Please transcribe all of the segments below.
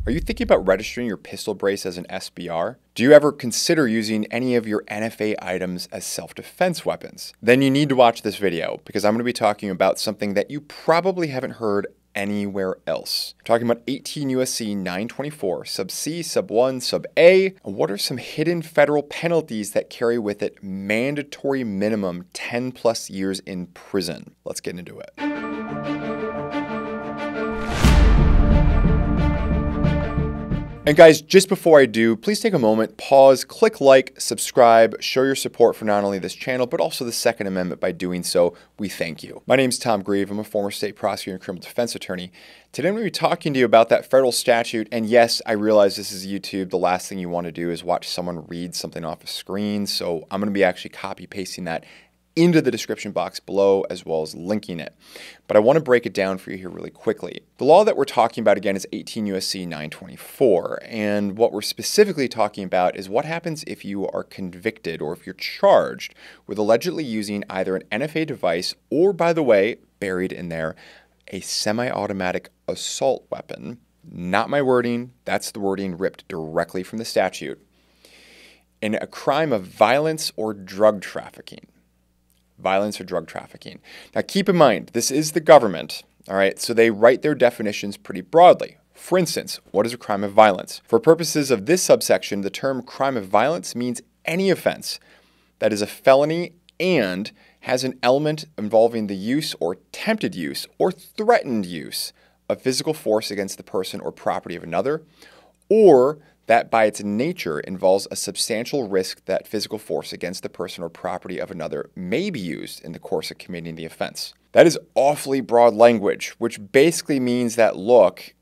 Are you thinking about registering your pistol brace as an SBR? Do you ever consider using any of your NFA items as self-defense weapons? Then you need to watch this video because I'm going to be talking about something that you probably haven't heard anywhere else. I'm talking about 18 U.S.C. 924, sub C, sub 1, sub A, and what are some hidden federal penalties that carry with it mandatory minimum 10 plus years in prison. Let's get into it. And guys, just before I do, please take a moment, pause, click like, subscribe, show your support for not only this channel, but also the Second Amendment. By doing so, we thank you. My name is Tom Grieve. I'm a former state prosecutor and criminal defense attorney. Today I'm going to be talking to you about that federal statute. And yes, I realize this is YouTube. The last thing you want to do is watch someone read something off a screen. So I'm going to be actually copy pasting that into the description box below, as well as linking it. But I want to break it down for you here really quickly. The law that we're talking about, again, is 18 U.S.C. 924. And what we're specifically talking about is what happens if you are convicted or if you're charged with allegedly using either an NFA device or, by the way, buried in there, a semi-automatic assault weapon. Not my wording. That's the wording ripped directly from the statute. In a crime of violence or drug trafficking. Violence or drug trafficking. Now keep in mind, this is the government, all right? So they write their definitions pretty broadly. For instance, what is a crime of violence? For purposes of this subsection, the term crime of violence means any offense that is a felony and has an element involving the use or attempted use or threatened use of physical force against the person or property of another, or that by its nature involves a substantial risk that physical force against the person or property of another may be used in the course of committing the offense. That is awfully broad language, which basically means that, look,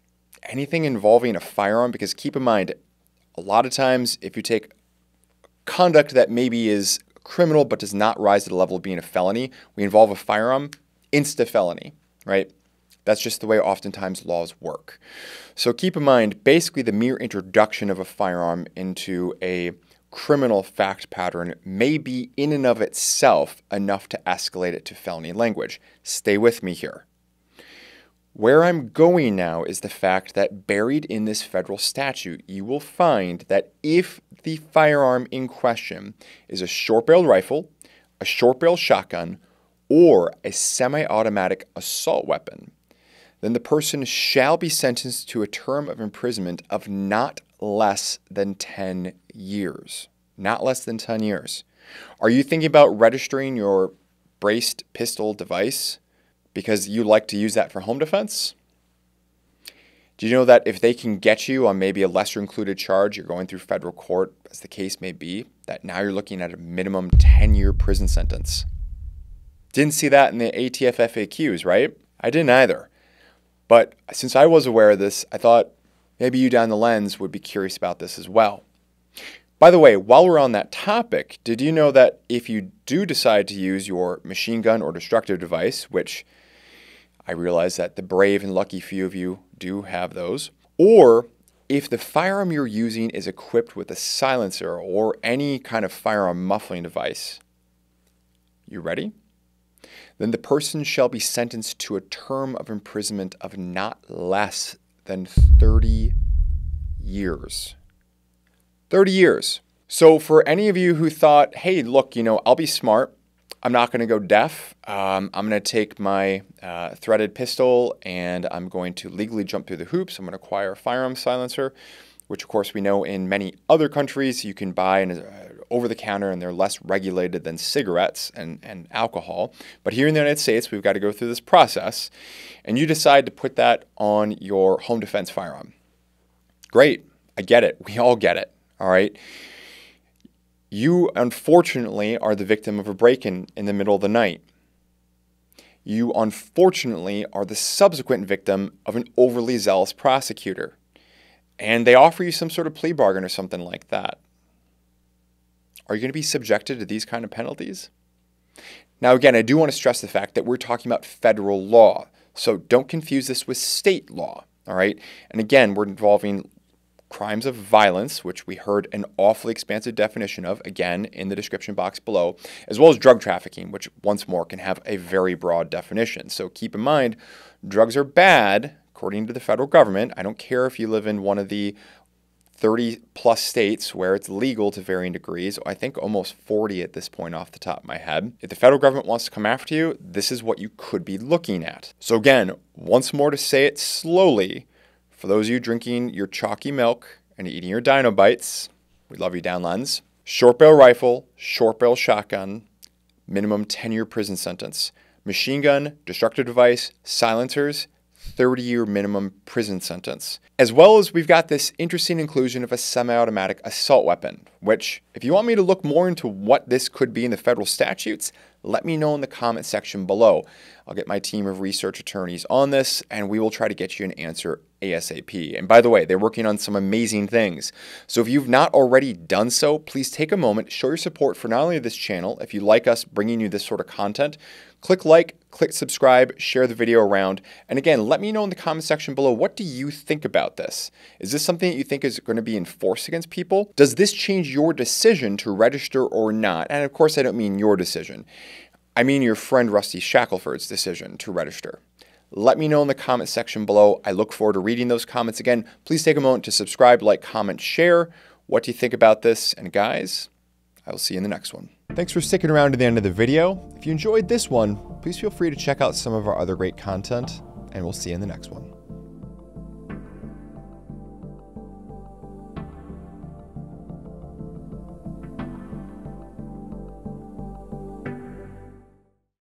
anything involving a firearm, because keep in mind, a lot of times if you take conduct that maybe is criminal but does not rise to the level of being a felony, we involve a firearm, insta felony, right? That's just the way oftentimes laws work. So keep in mind, basically the mere introduction of a firearm into a criminal fact pattern may be in and of itself enough to escalate it to felony language. Stay with me here. Where I'm going now is the fact that buried in this federal statute, you will find that if the firearm in question is a short-barreled rifle, a short-barreled shotgun, or a semi-automatic assault weapon, then the person shall be sentenced to a term of imprisonment of not less than 10 years. Not less than 10 years. Are you thinking about registering your braced pistol device because you like to use that for home defense? Do you know that if they can get you on maybe a lesser included charge, you're going through federal court, as the case may be, that now you're looking at a minimum 10-year prison sentence? Didn't see that in the ATF FAQs, right? I didn't either. But since I was aware of this, I thought maybe you down the lens would be curious about this as well. By the way, while we're on that topic, did you know that if you do decide to use your machine gun or destructive device, which I realize that the brave and lucky few of you do have those, or if the firearm you're using is equipped with a silencer or any kind of firearm muffling device, you ready? Then the person shall be sentenced to a term of imprisonment of not less than 30 years. 30 years. So for any of you who thought, hey, look, I'll be smart. I'm not going to go deaf. I'm going to take my threaded pistol and I'm going to legally jump through the hoops. I'm going to acquire a firearm silencer, which of course we know in many other countries you can buy over the counter and they're less regulated than cigarettes and alcohol. But here in the United States, we've got to go through this process and you decide to put that on your home defense firearm. Great. I get it. We all get it. All right. You, unfortunately, are the victim of a break-in in the middle of the night. You, unfortunately, are the subsequent victim of an overly zealous prosecutor. And they offer you some sort of plea bargain or something like that. Are you going to be subjected to these kind of penalties? Now, again, I do want to stress the fact that we're talking about federal law. So don't confuse this with state law, all right? And again, we're involving crimes of violence, which we heard an awfully expansive definition of, again, in the description box below, as well as drug trafficking, which once more can have a very broad definition. So keep in mind, drugs are bad, according to the federal government, I don't care if you live in one of the 30 plus states where it's legal to varying degrees. I think almost 40 at this point off the top of my head. If the federal government wants to come after you, this is what you could be looking at. So again, once more to say it slowly, for those of you drinking your chalky milk and eating your Dino Bites, we love you, Downlands. Short barrel rifle, short barrel shotgun, minimum 10-year prison sentence. Machine gun, destructive device, silencers, 30-year minimum prison sentence. As well as we've got this interesting inclusion of a semi-automatic assault weapon, which if you want me to look more into what this could be in the federal statutes, let me know in the comment section below. I'll get my team of research attorneys on this and we will try to get you an answer ASAP. And by the way, they're working on some amazing things. So if you've not already done so, please take a moment, show your support for not only this channel, if you like us bringing you this sort of content, click like, click subscribe, share the video around. And again, let me know in the comment section below, what do you think about this? Is this something that you think is going to be enforced against people? Does this change your decision to register or not? And of course, I don't mean your decision. I mean your friend Rusty Shackelford's decision to register. Let me know in the comment section below. I look forward to reading those comments. Again, please take a moment to subscribe, like, comment, share. What do you think about this? And guys, I will see you in the next one. Thanks for sticking around to the end of the video. If you enjoyed this one, please feel free to check out some of our other great content, and we'll see you in the next one.